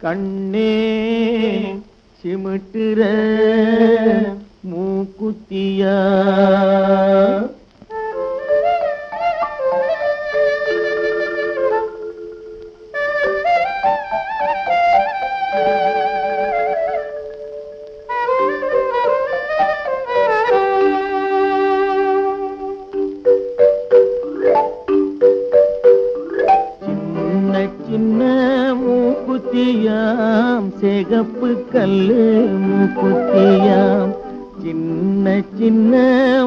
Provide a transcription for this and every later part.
கண்ணே சிமிட்டுற மூக்குத்தியா சின்ன மூக்குத்தியாம் சிகப்பு கல்லு மூக்குத்தியாம் சின்ன சின்ன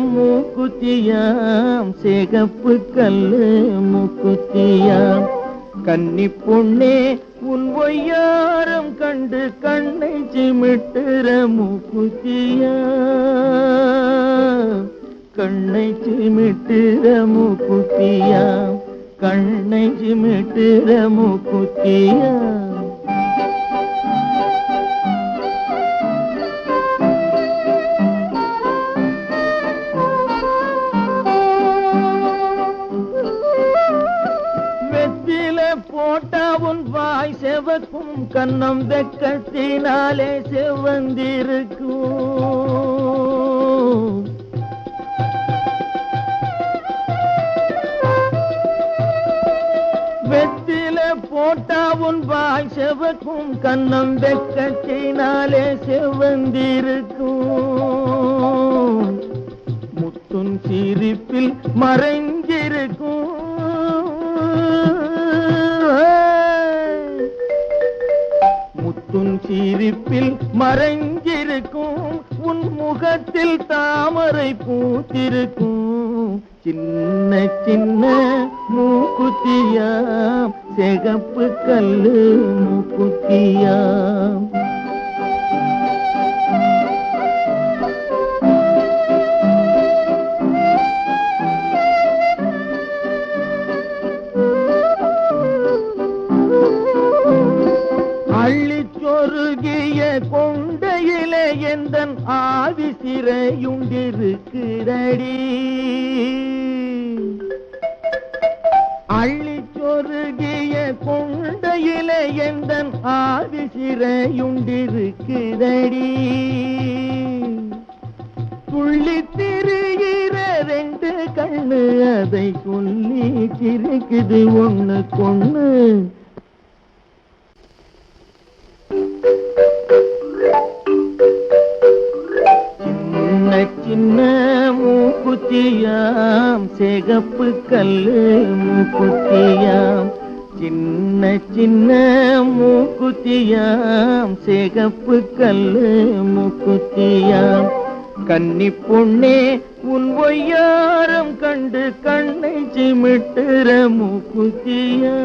மூக்குத்தியாம் சிகப்பு கல்லு மூக்குத்தியாம் கன்னி பொண்ணே உன் ஒய்யாரம் கண்டு கண்ணை சிமிட்டுற மூக்குத்தியாம் கண்ணை சிமிட்டுற மூக்குத்தியாம் கண்ணை சிமிட்டுற மூக்குத்தியா வெத்தில போட்டா உன் வாய் செவக்கும் கண்ணம் வெக்கத்தினாலே செவந்திருக்கும் வெத்தில போட்டா உன் வாய் செவக்கும் கண்ணம் வெக்கத்தினாலே செவந்திருக்கும் முத்துன் சிரிப்பில் மறைஞ்சிருக்கும் முத்துன் சிரிப்பில் மறைஞ்சிருக்கும் உன் முகத்தில் தாமரை பூத்திருக்கும் சின்ன சின்ன மூக்குத்தியாம் சிகப்பு கல்லு மூக்குத்தியாம் அள்ளிச்சொருகிய கொண்டையிலே எந்தன் ஆவி சிறையுண்டிருக்கிறடி அள்ளிச்சொருகிய கொண்டையிலே எந்தன் ஆவி சிறையுண்டிருக்கிறடி துள்ளி திரிகிற ரெண்டு கண்ணு அதை சொல்லி சிரிக்குது ஒண்ணு கொண்ணு சின்ன மூக்குத்தியாம் சிகப்பு கல்லு மூக்குத்தியாம் சின்ன சின்ன மூக்குத்தியாம் சிகப்பு கல்லு மூக்குத்தியாம் கன்னி பொண்ணே உன் ஒய்யாரம் கண்டு கண்ணை சிமிட்டுற மூக்குத்தியா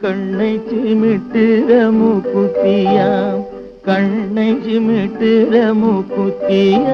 கண்ணை சிமிட்டுற மூக்குத்தியாம் கண்ணை சிமிட்டுற மூக்குத்தியா